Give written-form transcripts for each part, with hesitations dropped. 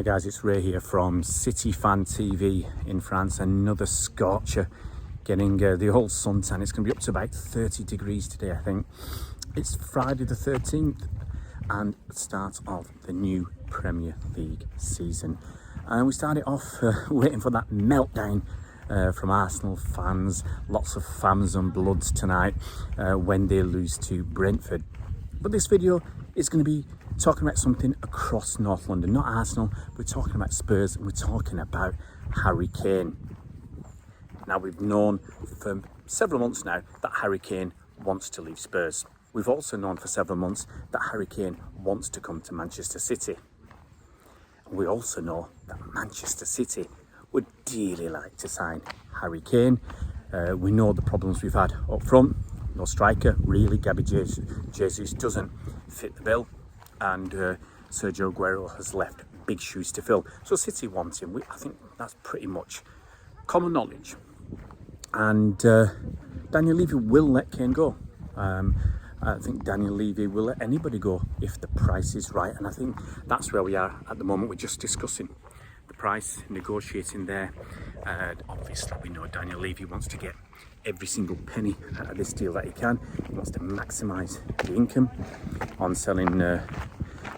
Hi guys, it's Ray here from City Fan TV in France. Another scorcher, getting the old suntan. It's going to be up to about 30 degrees today, I think. It's Friday the 13th and the start of the new Premier League season. And we started off waiting for that meltdown from Arsenal fans. Lots of fans and bloods tonight when they lose to Brentford. But this video is going to be talking about something across North London, not Arsenal. We're talking about Spurs and we're talking about Harry Kane. Now, we've known for several months now that Harry Kane wants to leave Spurs. We've also known for several months that Harry Kane wants to come to Manchester City. And we also know that Manchester City would dearly like to sign Harry Kane. We know the problems we've had up front. No striker, really. Gabby Jesus doesn't fit the bill. And Sergio Aguero has left big shoes to fill. So City wants him. I think that's pretty much common knowledge. And Daniel Levy will let Kane go. I think Daniel Levy will let anybody go if the price is right. And I think that's where we are at the moment. We're just discussing the price, negotiating there. Obviously, we know Daniel Levy wants to get every single penny out of this deal that he can. He wants to maximise the income on selling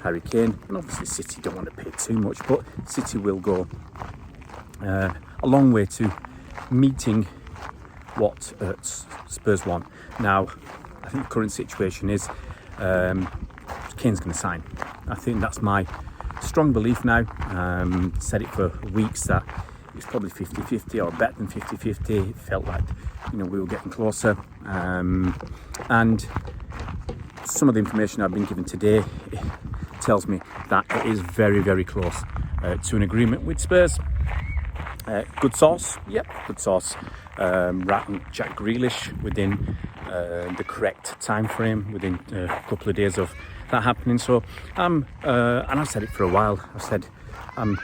Harry Kane. And obviously City don't want to pay too much, but City will go a long way to meeting what Spurs want. Now, I think the current situation is Kane's going to sign. I think that's my strong belief now. Said it for weeks that it's probably 50-50 or better than 50-50. It felt like, we were getting closer. And some of the information I've been given today tells me that it is very, very close to an agreement with Spurs. Good source, yep, good source. Writing Jack Grealish within the correct time frame, within a couple of days of that happening. So, and I've said it for a while. I've said I'm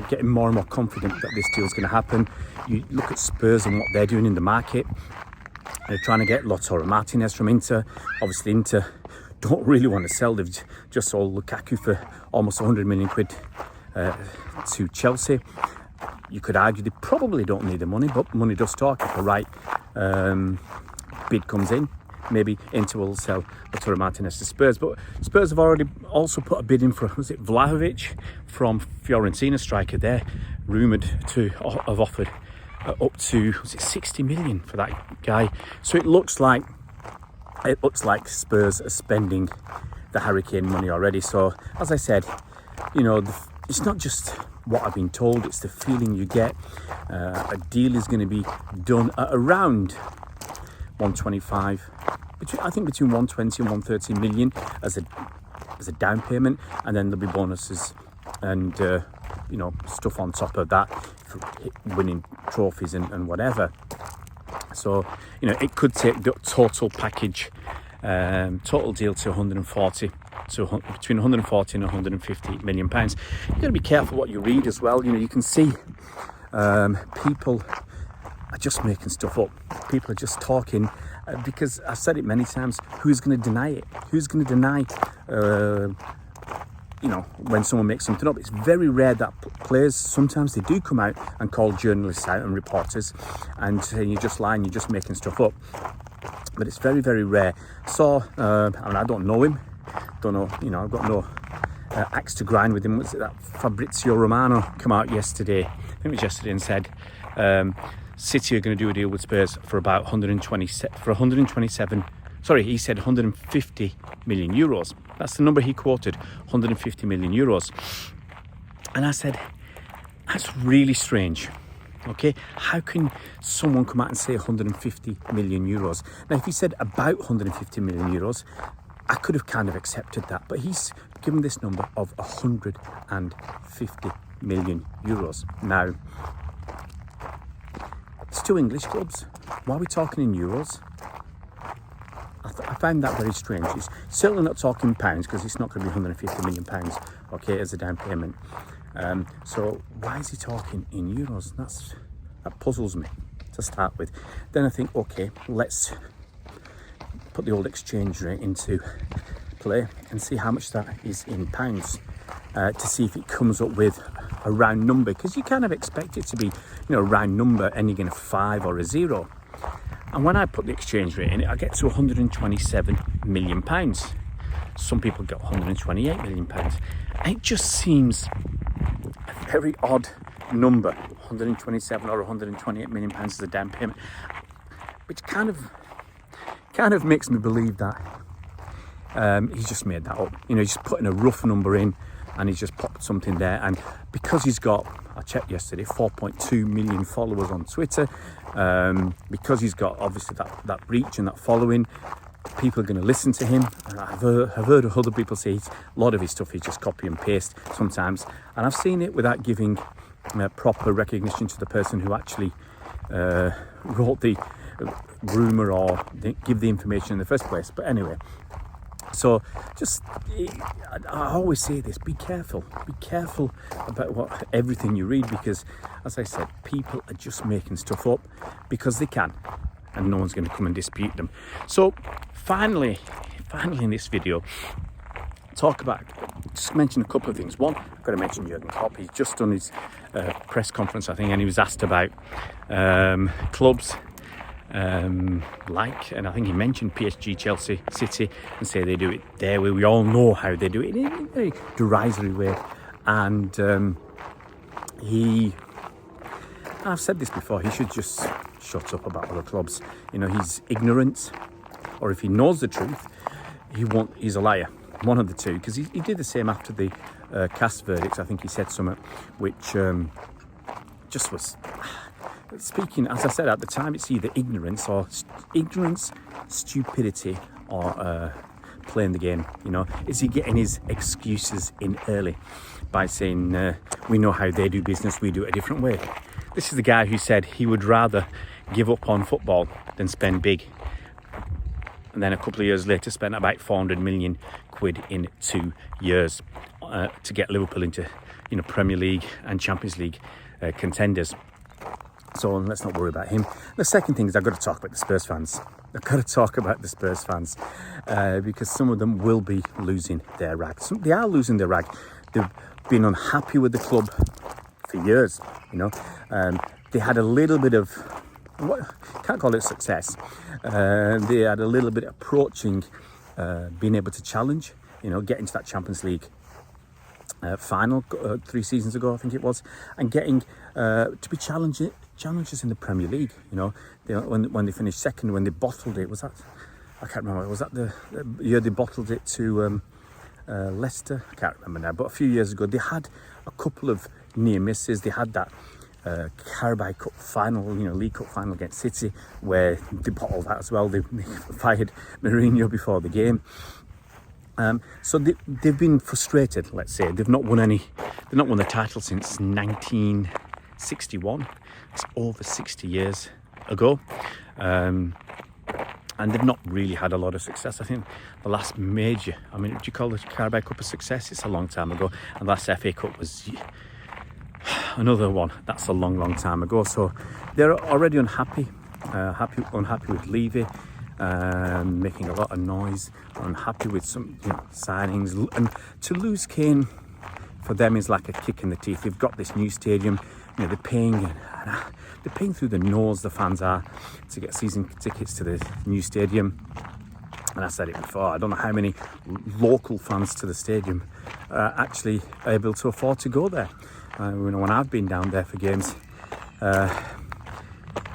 getting more and more confident that this deal's going to happen. You look at Spurs and what they're doing in the market. They're trying to get Lautaro Martinez from Inter. Obviously, Inter don't really want to sell. They've just sold Lukaku for almost 100 million quid to Chelsea. You could argue they probably don't need the money, but money does talk. If the right bid comes in, maybe Inter will sell Lautaro Martinez to Spurs. But Spurs have already also put a bid in for, was it Vlahovic from Fiorentina, striker there, rumoured to have offered up to, was it 60 million for that guy. So it looks like Spurs are spending the Harry Kane money already. So as I said, it's not just what I've been told, it's the feeling you get. A deal is going to be done at around 125, between 120 and 130 million as a down payment, and then there'll be bonuses and stuff on top of that for winning trophies and whatever. So it could take the total package, total deal to 140. So between 140 and 150 million pounds. You've got to be careful what you read as well. You can see people are just making stuff up. People are just talking because I've said it many times. Who's going to deny it? Who's going to deny when someone makes something up? It's very rare that players, sometimes they do come out and call journalists out and reporters and say you're just lying, you're just making stuff up. But it's very, very rare. So I don't know him. Don't know, I've got no axe to grind with him. Was it that Fabrizio Romano come out yesterday? I think it was yesterday, and said City are going to do a deal with Spurs for about 127. Sorry, he said 150 million euros. That's the number he quoted, 150 million euros. And I said, that's really strange. Okay, how can someone come out and say 150 million euros? Now, if he said about 150 million euros, I could have kind of accepted that, but he's given this number of 150 million euros. Now, it's two English clubs. Why are we talking in euros? I find that very strange. It's certainly not talking pounds, because it's not going to be 150 million pounds, okay, as a down payment. So why is he talking in euros? That puzzles me to start with. Then I think, okay, let's put the old exchange rate into play and see how much that is in pounds. to see if it comes up with a round number, because you kind of expect it to be, a round number ending in a 5 or a 0. And when I put the exchange rate in it, I get to £127 million. Some people get £128 million. And it just seems a very odd number, 127 or 128 million pounds as a down payment, which kind of makes me believe that he's just made that up. He's just putting a rough number in, and he's just popped something there. And because he's got, I checked yesterday, 4.2 million followers on Twitter, because he's got obviously that reach and that following, people are going to listen to him. I've heard of other people say a lot of his stuff is just copy and paste sometimes, and I've seen it without giving proper recognition to the person who actually wrote the rumour or give the information in the first place. But anyway, so I always say this: be careful about everything you read, because, as I said, people are just making stuff up because they can, and no one's going to come and dispute them. So finally in this video, just mention a couple of things. One, I've got to mention Jurgen Klopp. He's just done his press conference, I think, and he was asked about clubs and I think he mentioned PSG, Chelsea, City, and say they do it their way. We all know how they do it in a very derisory way. And I've said this before, he should just shut up about other clubs. He's ignorant, or if he knows the truth, he's a liar. One of the two, because he did the same after the cast verdicts. I think he said something which just was speaking, as I said at the time, it's either ignorance, stupidity, or playing the game. Is he getting his excuses in early by saying we know how they do business, we do it a different way? This is the guy who said he would rather give up on football than spend big, and then a couple of years later spent about 400 million quid in 2 years to get Liverpool into Premier League and Champions League contenders. So let's not worry about him. The second thing is I've got to talk about the Spurs fans. Because some of them will be losing their rag. They are losing their rag. They've been unhappy with the club for years. They had a little bit of, can't call it success. They had a little bit approaching being able to challenge, getting to that Champions League final 3 seasons ago, I think it was, and getting to be challengers in the Premier League. When they finished second, when they bottled it, was that, I can't remember, was that the year they bottled it to Leicester? I can't remember now, but a few years ago they had a couple of near misses. They had that Carabao Cup final, League Cup final against City, where they bottled that as well. They fired Mourinho before the game. So they've been frustrated, let's say. They've not won the title since 1961. It's over 60 years ago. And they've not really had a lot of success. I think the last major, do you call the Carabao Cup a success? It's a long time ago. And the last FA Cup was another one. That's a long time ago. So they're already unhappy with Levy. Making a lot of noise, unhappy with some signings, and to lose Kane for them is like a kick in the teeth. They've got this new stadium, they're paying through the nose, the fans are, to get season tickets to the new stadium. And I said it before, I don't know how many local fans to the stadium actually are able to afford to go there. When I've been down there for games,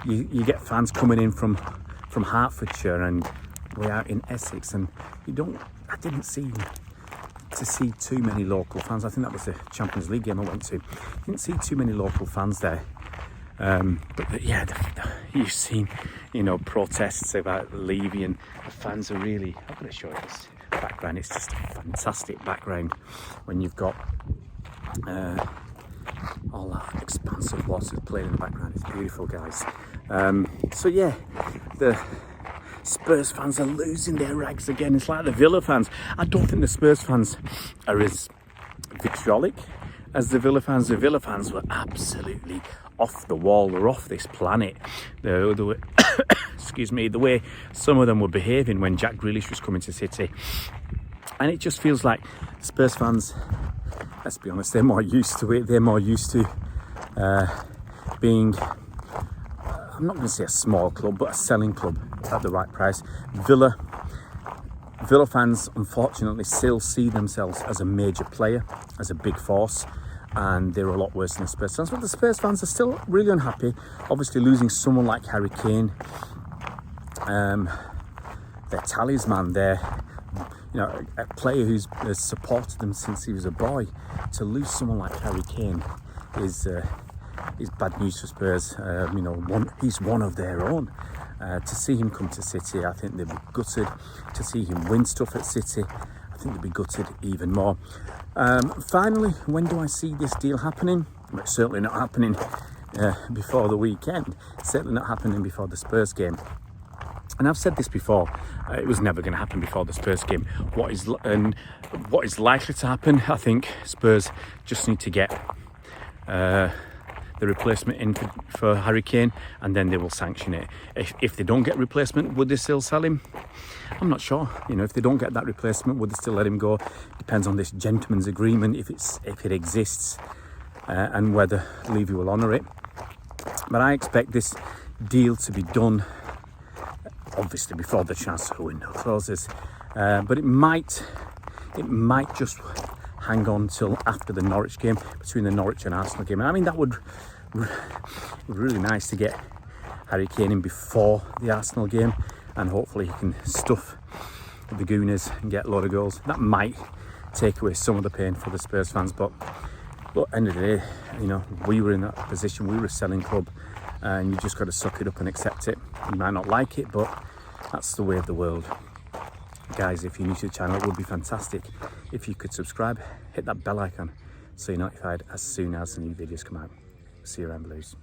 you get fans coming in from Hertfordshire and way out in Essex, and I didn't see too many local fans. I think that was the Champions League game I went to. Didn't see too many local fans there. But you've seen, protests about Levy, and the fans are really, I'm going to show you this background. It's just a fantastic background when you've got all that expansive waters playing in the background. It's beautiful, guys. The Spurs fans are losing their rags again. It's like the Villa fans. I don't think the Spurs fans are as vitriolic as the Villa fans. The Villa fans were absolutely off the wall. They're off this planet. The way, excuse me, the way some of them were behaving when Jack Grealish was coming to City. And it just feels like Spurs fans let's be honest, they're more used to it. They're more used to being, I'm not going to say a small club, but a selling club at the right price. Villa fans, unfortunately, still see themselves as a major player, as a big force, and they're a lot worse than the Spurs fans. But the Spurs fans are still really unhappy. Obviously, losing someone like Harry Kane, their talisman, a player who's has supported them since he was a boy. To lose someone like Harry Kane is bad news for Spurs. He's one of their own. To see him come to City, I think they'd be gutted. To see him win stuff at City, I think they'd be gutted even more. Finally, when do I see this deal happening? Well, it's certainly not happening before the weekend. It's certainly not happening before the Spurs game. And I've said this before, it was never going to happen before the Spurs game. What is likely to happen, I think Spurs just need to get the replacement in for Harry Kane, and then they will sanction it. If they don't get replacement, would they still sell him? I'm not sure. If they don't get that replacement, would they still let him go? Depends on this gentleman's agreement, if it exists, and whether Levy will honour it. But I expect this deal to be done, obviously, before the transfer window closes. But it might just hang on till after the Norwich game, between the Norwich and Arsenal game. I mean, that would be really nice to get Harry Kane in before the Arsenal game, and hopefully he can stuff the Gooners and get a lot of goals. That might take away some of the pain for the Spurs fans, but look, end of the day, we were in that position. We were a selling club, and you just got to suck it up and accept it. You might not like it, but that's the way of the world. Guys, if you're new to the channel, it would be fantastic if you could subscribe, hit that bell icon so you're notified as soon as new videos come out. See you around, Blues.